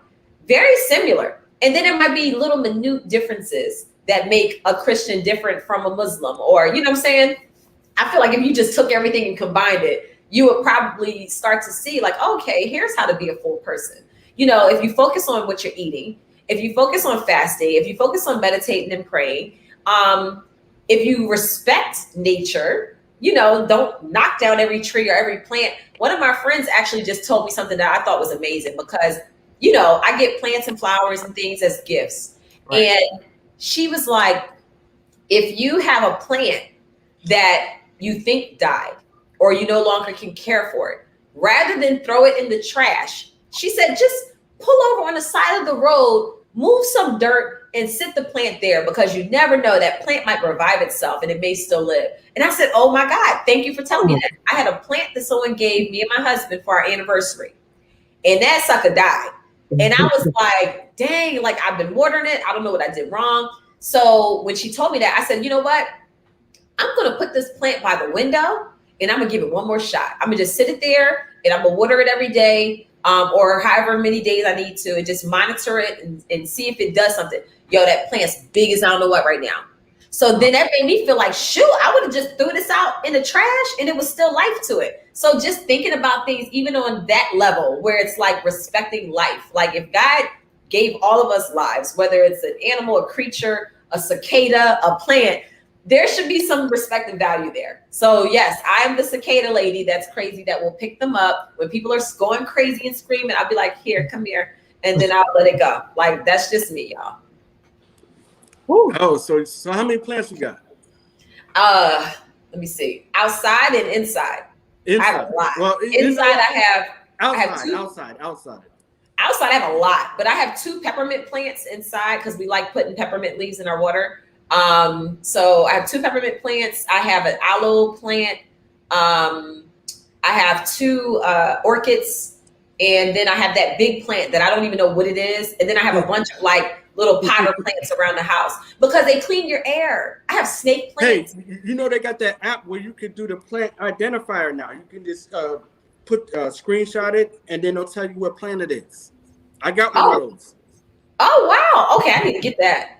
Very similar. And then there might be little minute differences that make a Christian different from a Muslim, or, you know what I'm saying? I feel like if you just took everything and combined it, you would probably start to see like, okay, here's how to be a full person. You know, if you focus on what you're eating, if you focus on fasting, if you focus on meditating and praying, if you respect nature, you know, don't knock down every tree or every plant. One of my friends actually just told me something that I thought was amazing, because, you know, I get plants and flowers and things as gifts. Right. And she was like, if you have a plant that you think died or you no longer can care for it, rather than throw it in the trash, she said, just pull over on the side of the road, move some dirt and sit the plant there, because you never know, that plant might revive itself and it may still live. And I said, oh my God, thank you for telling me that. I had a plant that someone gave me and my husband for our anniversary, and that sucker died. And I was like, dang, like I've been watering it. I don't know what I did wrong. So when she told me that, I said, you know what? I'm going to put this plant by the window and I'm going to give it one more shot. I'm going to just sit it there and I'm going to water it every day, or however many days I need to, and just monitor it and see if it does something. Yo, that plant's big as I don't know what right now. So then that made me feel like, shoot, I would have just threw this out in the trash and it was still life to it. So just thinking about things, even on that level, where it's like respecting life. Like if God gave all of us lives, whether it's an animal, a creature, a cicada, a plant, there should be some respect and value there. So yes, I'm the cicada lady that's crazy, that will pick them up when people are going crazy and screaming. I'll be like, here, come here. And then I'll let it go. Like, that's just me, y'all. Woo. Oh, so how many plants you got? Let me see. Outside and inside. I have a lot. Well, inside I have two. Outside. Outside I have a lot, but I have 2 peppermint plants inside because we like putting peppermint leaves in our water. So I have 2 peppermint plants. I have an aloe plant. I have 2 orchids, and then I have that big plant that I don't even know what it is. And then I have a bunch of like little potter plants around the house because they clean your air. I have snake plants. Hey, you know they got that app where you can do the plant identifier now. You can just screenshot it, and then it'll tell you what plant it is. I got one of those. Oh wow! Okay, I need to get that.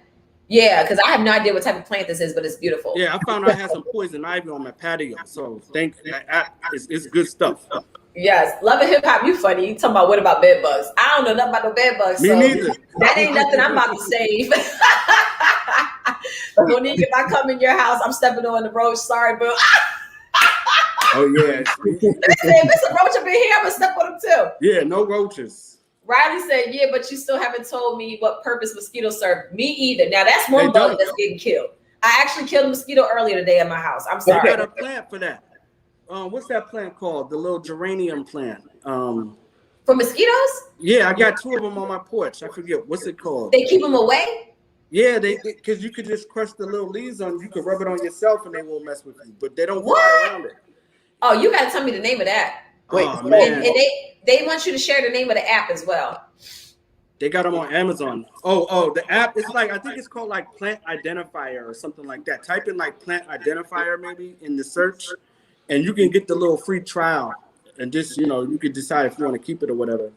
Yeah, because I have no idea what type of plant this is, but it's beautiful. Yeah, I found out I had some poison ivy on my patio, so it's good stuff. Yes, Love and Hip Hop, you funny. You talking about what about bed bugs? I don't know nothing about no bed bugs. Me neither. That ain't nothing I'm about to save. Monique, if I come in your house, I'm stepping on the roach. Sorry, boo. Oh yeah. Listen, if it's a roach up in here, I'm gonna step on them too. Yeah, no roaches. Riley said, yeah, but you still haven't told me what purpose mosquitoes serve. Me either. Now that's one bug that's getting killed. I actually killed a mosquito earlier today at my house. I'm sorry. I got a plant for that. What's that plant called? The little geranium plant. For mosquitoes? Yeah, I got 2 of them on my porch. I forget what's it called. They keep them away? Yeah, because you could just crush the little leaves on. You could rub it on yourself and they won't mess with you. But they don't fly around it. Oh, you got to tell me the name of that. Wait, man. And they want you to share the name of the app as well. They got them on Amazon. Oh, the app is like, I think it's called like Plant Identifier or something like that. Type in like Plant Identifier maybe in the search, and you can get the little free trial. And just, you can decide if you want to keep it or whatever.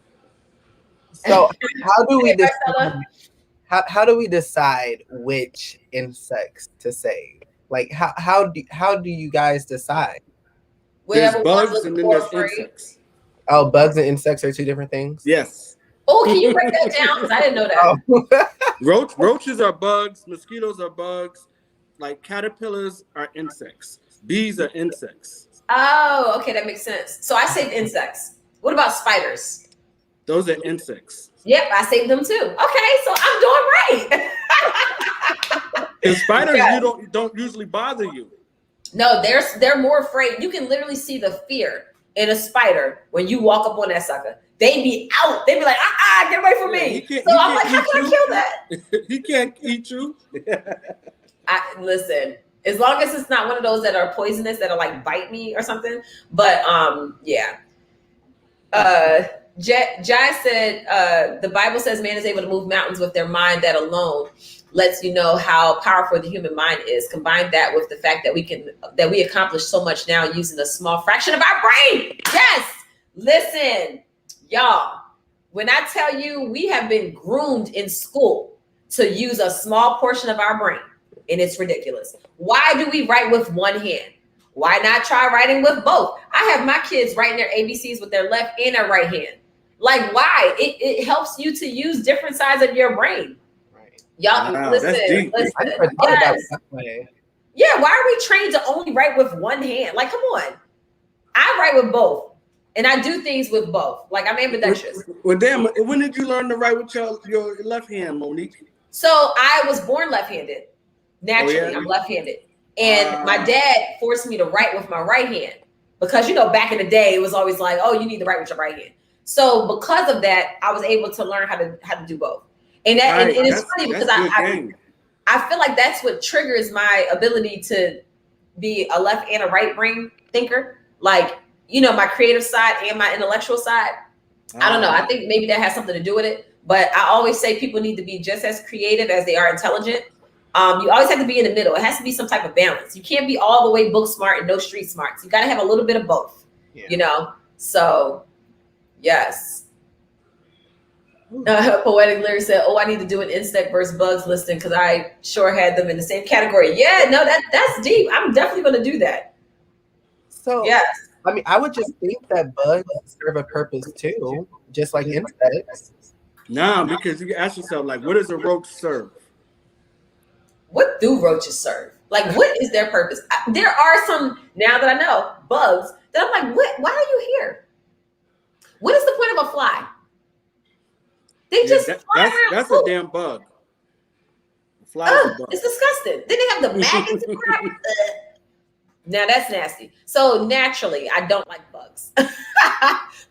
So how do we decide? How do we decide which insects to save? Like how do you guys decide? There's bugs and then there's insects. Oh, bugs and insects are 2 different things? Yes. Oh, can you break that down? Because I didn't know that. Oh. Roaches are bugs. Mosquitoes are bugs. Like caterpillars are insects. Bees are insects. Oh, okay, that makes sense. So I saved insects. What about spiders? Those are insects. Yep, I saved them too. Okay, so I'm doing right. And spiders don't usually bother you. No, they're more afraid. You can literally see the fear in a spider when you walk up on that sucker. They be out. They be like, get away from me. So I'm like, how can I kill that? He can't eat you. Listen, as long as it's not one of those that are poisonous that'll like bite me or something. But yeah. Jai said the Bible says man is able to move mountains with their mind that alone. lets you know how powerful the human mind is. Combine that with the fact that we accomplish so much now using a small fraction of our brain. Yes. Listen, y'all, when I tell you we have been groomed in school to use a small portion of our brain, and it's ridiculous. Why do we write with one hand? Why not try writing with both? I have my kids writing their ABCs with their left and their right hand. Like, why? It helps you to use different sides of your brain. Right. Y'all, Wow, listen. that's deep. I never thought about it that way. Yeah, why are we trained to only write with one hand? Like, come on. I write with both. And I do things with both. Like, I'm ambidextrous. Well, damn, when did you learn to write with your left hand, Monique? So I was born left-handed. Naturally, Oh, yeah? I'm left-handed. And my dad forced me to write with my right hand. Because, back in the day, it was always like, oh, you need to write with your right hand. So because of that, I was able to learn how to do both. And that and it's funny because I feel like that's what triggers my ability to be a left and a right brain thinker. Like, my creative side and my intellectual side. I don't know. I think maybe that has something to do with it. But I always say people need to be just as creative as they are intelligent. You always have to be in the middle. It has to be some type of balance. You can't be all the way book smart and no street smarts. You got to have a little bit of both, So, yes. Poetic Lyric said, I need to do an insect versus bugs listing because I sure had them in the same category. Yeah, no, that's deep. I'm definitely going to do that. So, yes. I mean, I would just think that bugs serve a purpose too, just like insects. Nah, because you can ask yourself, like, what does a roach serve? What do roaches serve? Like, what is their purpose? There are some, now that I know, bugs that I'm like, what? Why are you here? What is the point of a fly? They just fly around. That's a damn bug. A fly is a bug. It's disgusting. Then they have the maggots and crap. Now that's nasty. So naturally, I don't like bugs.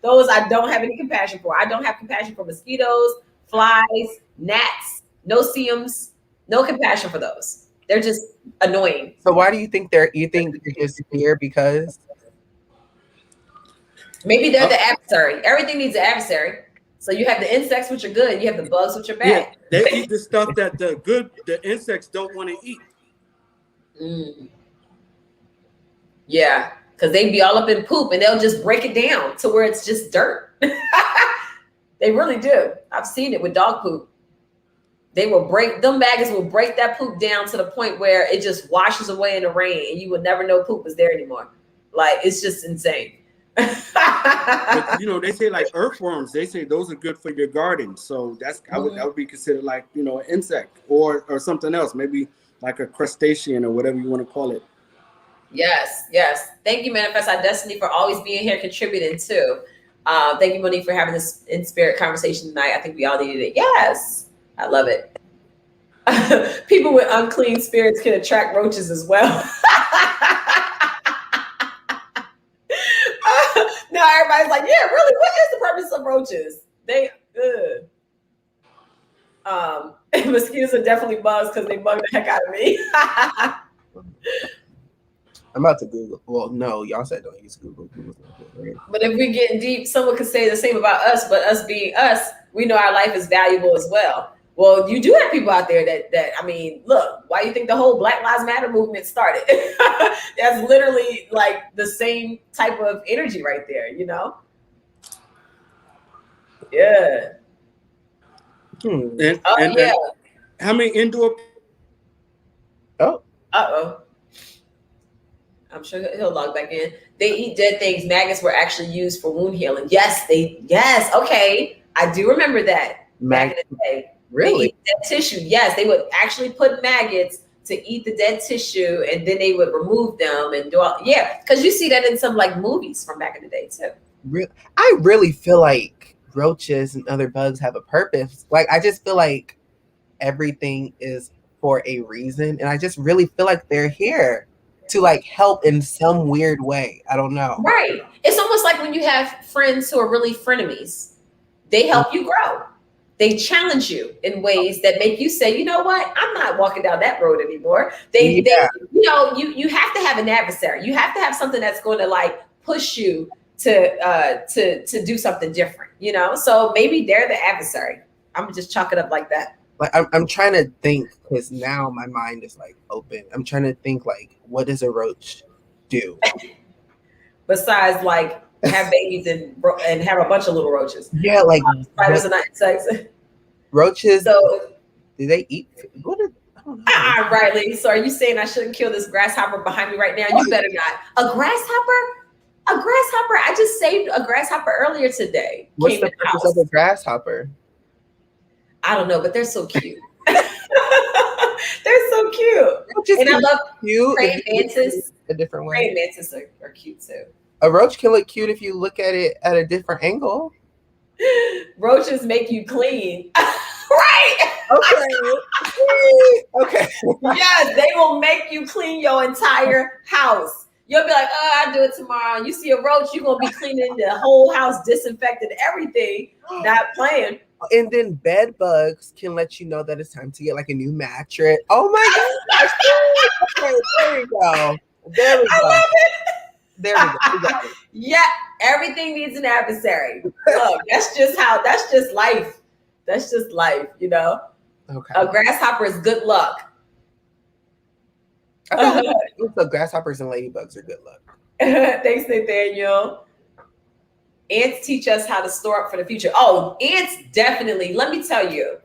Those I don't have any compassion for. I don't have compassion for mosquitoes, flies, gnats, no-see-ums. No compassion for those. They're just annoying. So why do you think they're just here because? Maybe they're the adversary. Everything needs an adversary. So you have the insects, which are good, and you have the bugs, which are bad. Yeah, they eat the stuff that the insects don't want to eat. Yeah, because they be all up in poop and they'll just break it down to where it's just dirt. They really do. I've seen it with dog poop. Them maggots will break that poop down to the point where it just washes away in the rain and you would never know poop was there anymore. Like, it's just insane. But, they say like earthworms, they say those are good for your garden. So that would be considered like, an insect or something else, maybe like a crustacean or whatever you want to call it. Yes. Thank you, Manifest Our Destiny, for always being here contributing too. Thank you, Monique, for having this in spirit conversation tonight. I think we all needed it. Yes. I love it. People with unclean spirits can attract roaches as well. Now everybody's like, yeah, really? What is the purpose of roaches? They mosquitoes are definitely bugs because they bug the heck out of me. I'm about to Google. Well, no, y'all said don't use Google. Google's not good, right? But if we're getting deep, someone could say the same about us, but us being us, we know our life is valuable as well. Well, you do have people out there that I mean, look, why do you think the whole Black Lives Matter movement started? That's literally like the same type of energy right there, Yeah. And how many indoor? Oh. I'm sure he'll log back in. They eat dead things. Maggots were actually used for wound healing. Yes. Okay. I do remember that back in the day. Really? They eat dead tissue. Yes, they would actually put maggots to eat the dead tissue, and then they would remove them and do all. Yeah, because you see that in some like movies from back in the day too. I really feel like roaches and other bugs have a purpose. Like, I just feel like everything is for a reason, and I just really feel like they're here to like help in some weird way. I don't know. Right. It's almost like when you have friends who are really frenemies. They help you grow. They challenge you in ways that make you say, you know what? I'm not walking down that road anymore. You have to have an adversary. You have to have something that's going to like push you to do something different, So maybe they're the adversary. I'm just chalk it up like that. Like I'm trying to think because now my mind is like open. I'm trying to think like what does a roach do? Besides, like, have babies and have a bunch of little roaches. Yeah, like Spiders are not insects. roaches. So, Do they eat? What? I don't know. Riley. So, are you saying I shouldn't kill this grasshopper behind me right now? You better not. A grasshopper? A grasshopper? I just saved a grasshopper earlier today. What's Came the in the purpose house. of a grasshopper? I don't know, but they're so cute. They're so cute. Roaches And I can love look cute praying if you look at mantis. it a different way. Praying mantis are cute too. A roach can look cute if you look at it at a different angle. Roaches make you clean. Right. Okay. Okay. Yes, they will make you clean your entire house. You'll be like, oh, I'll do it tomorrow. And you see a roach, you're going to be cleaning the whole house, disinfecting everything, not playing. And then bed bugs can let you know that it's time to get like a new mattress. Oh my gosh. Okay, there we go. There we I go. love it. There we go. We got it. Yeah, everything needs an adversary. Look, that's just life. That's just life, you know? Okay. A grasshopper is good luck. I feel like the grasshoppers and ladybugs are good luck. Thanks, Nathaniel. Ants teach us how to store up for the future. Oh, ants definitely. Let me tell you,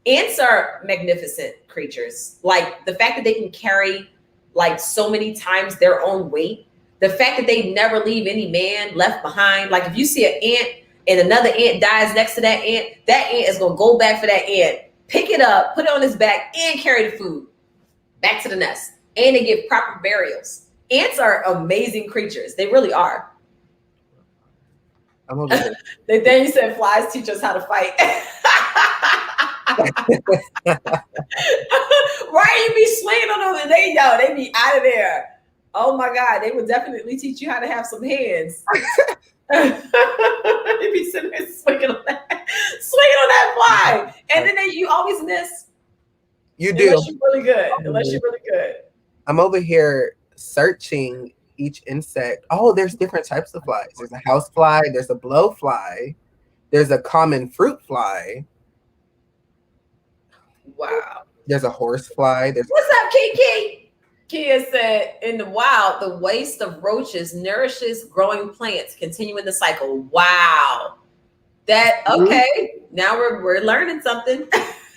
ants are magnificent creatures. Like the fact that they can carry like so many times their own weight. The fact that they never leave any man left behind. Like if you see an ant and another ant dies next to that ant is going to go back for that ant, pick it up, put it on his back, and carry the food back to the nest. And they give proper burials. Ants are amazing creatures. They really are. I'm over here. Then you said flies teach us how to fight. Right? You be swinging on them and they be out of there. Oh my God, they would definitely teach you how to have some hands. You be sitting there swinging on that fly. And then you always miss. You do. Unless you're really good. I'm over here searching each insect. Oh, there's different types of flies. There's a house fly, there's a blowfly, there's a common fruit fly. Wow. There's a horse fly. What's up, Kiki? Kia said, in the wild, the waste of roaches nourishes growing plants, continuing the cycle. Wow. That, okay. Now we're learning something.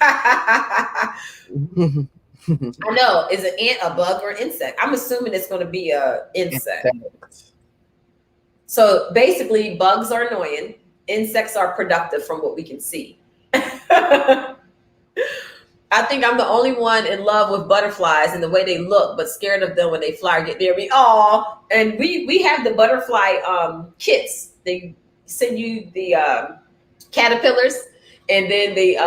I know. Is an ant a bug or an insect? I'm assuming it's going to be a insect. So basically, bugs are annoying. Insects are productive from what we can see. I think I'm the only one in love with butterflies and the way they look, but scared of them when they fly or get near me. Oh, and we have the butterfly kits. They send you the caterpillars, and then they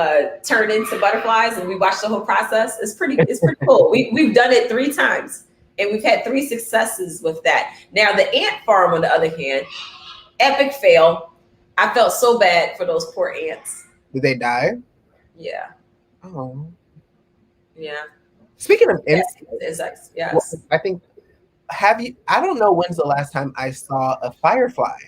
turn into butterflies, and we watch the whole process. It's pretty cool. We've done it 3 times, and we've had 3 successes with that. Now the ant farm, on the other hand, epic fail. I felt so bad for those poor ants. Did they die? Yeah. Oh. Yeah. Speaking of insects, yes. I think I don't know when's the last time I saw a firefly.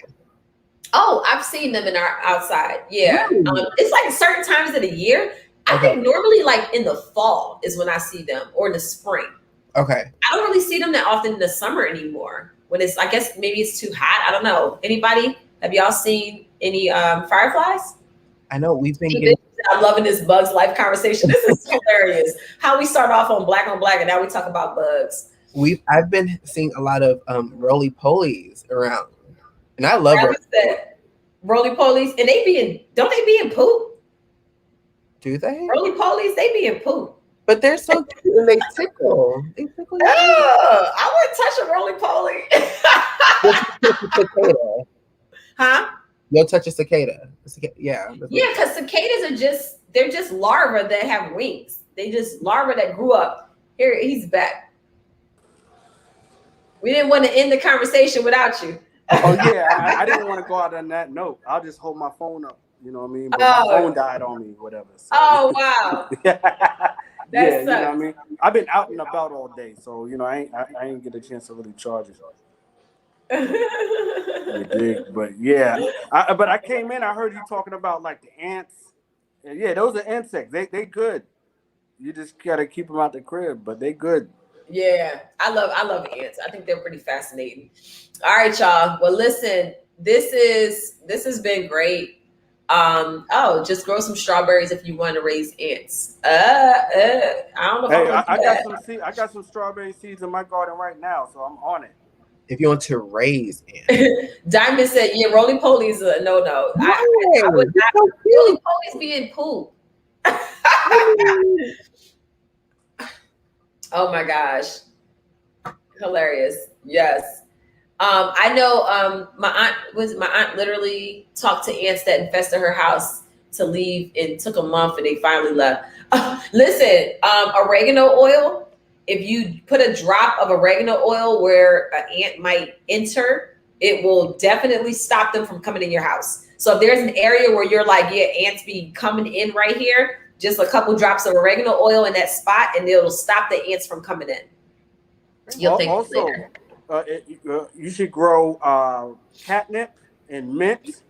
Oh, I've seen them in our outside. Yeah. Really? It's like certain times of the year. I think normally like in the fall is when I see them, or in the spring. Okay. I don't really see them that often in the summer anymore. When it's, I guess maybe it's too hot. I don't know. Anybody? Have y'all seen any fireflies? I know we've been getting. I'm loving this Bugs Life conversation. This is hilarious. How we start off on black, and now we talk about bugs. I've been seeing a lot of roly polies around, and I love roly polies, and don't they be in poop? Do they? Roly polies, they be in poop. But they're so cute and they tickle. They tickle. I wouldn't touch a roly poly. Huh? You'll touch a cicada. Yeah. Yeah, because cicadas they're just larvae that have wings. They just larvae that grew up. Here, he's back. We didn't want to end the conversation without you. Oh yeah, I didn't want to go out on that note. I'll just hold my phone up. You know what I mean? But my phone died on me, whatever. So. Oh wow. Yeah, you know what I mean? I've been out and about all day, so you know I ain't get a chance to really charge it. You dig? But yeah, I came in. I heard you talking about like the ants. And yeah, those are insects. They good. You just gotta keep them out the crib, but they good. Yeah, I love ants. I think they're pretty fascinating. All right, y'all. Well, listen, this has been great. Just grow some strawberries if you want to raise ants. I don't know if Hey, I'm gonna I do got that. some seed. I got some strawberry seeds in my garden right now, so I'm on it. If you want to raise ants. Diamond said, "Yeah, roly polies are no. I would not. Roly polies be in pool. Oh my gosh, hilarious. Yes. I know my aunt literally talked to ants that infested her house to leave, and took a month, and they finally left. Listen, oregano oil, if you put a drop of oregano oil where an ant might enter, it will definitely stop them from coming in your house. So if there's an area where you're like, yeah, ants be coming in right here, just a couple drops of oregano oil in that spot, and it'll stop the ants from coming in. You'll think Also, later. you should grow catnip and mint,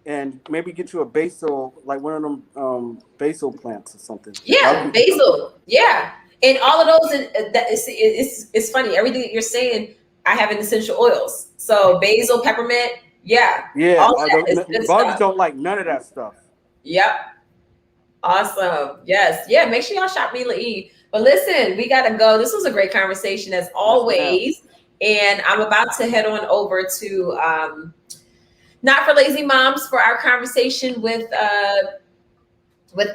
and maybe get you a basil, like one of them basil plants or something. Yeah, basil. Yeah, and all of those. It's funny. Everything that you're saying, I have in essential oils. So basil, peppermint. Yeah. Yeah, All of that is good bugs stuff. don't like none of that stuff. Yep. Awesome. Yes. Yeah. Make sure y'all shop Mila E. But listen, we gotta go. This was a great conversation as always, and I'm about to head on over to Not for Lazy Moms for our conversation with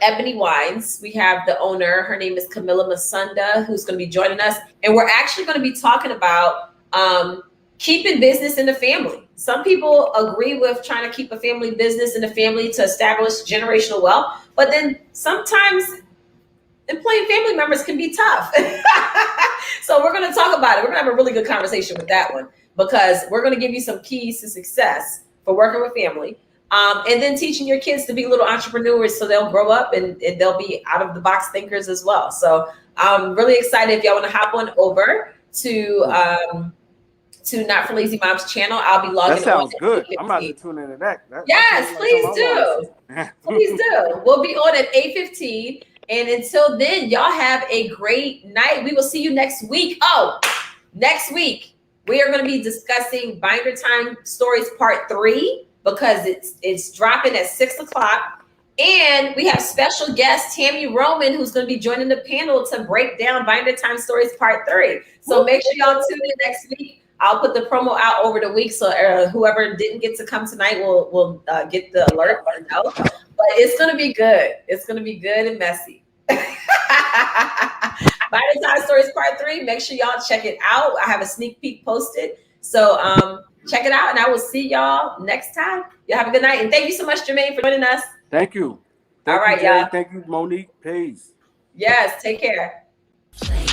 Ebony Wines. We have the owner. Her name is Camilla Masunda, who's going to be joining us. And we're actually going to be talking about keeping business in the family. Some people agree with trying to keep a family business in the family to establish generational wealth. But then sometimes employing family members can be tough. So we're going to talk about it. We're going to have a really good conversation with that one, because we're going to give you some keys to success for working with family. And then teaching your kids to be little entrepreneurs, so they'll grow up and they'll be out of the box thinkers as well. So I'm really excited. If y'all want to hop on over to Not for Lazy Moms channel, I'll be logging on. That sounds good. I'm about to tune into that. Yes, please do. Please do. We'll be on at 8:15. And until then, y'all have a great night. We will see you next week. Oh, next week we are going to be discussing Binder Time Stories Part 3, because it's dropping at 6:00. And we have special guest Tammy Roman, who's going to be joining the panel to break down Binder Time Stories Part 3. So make sure y'all tune in next week. I'll put the promo out over the week, so whoever didn't get to come tonight will get the alert. But it's going to be good. It's going to be good and messy. Binder Time Stories Part 3. Make sure y'all check it out. I have a sneak peek posted. So check it out, and I will see y'all next time. Y'all have a good night. And thank you so much, Jermaine, for joining us. Thank you. All right, Jay. y'all. Thank you, Monique. Peace. Yes, take care. Play.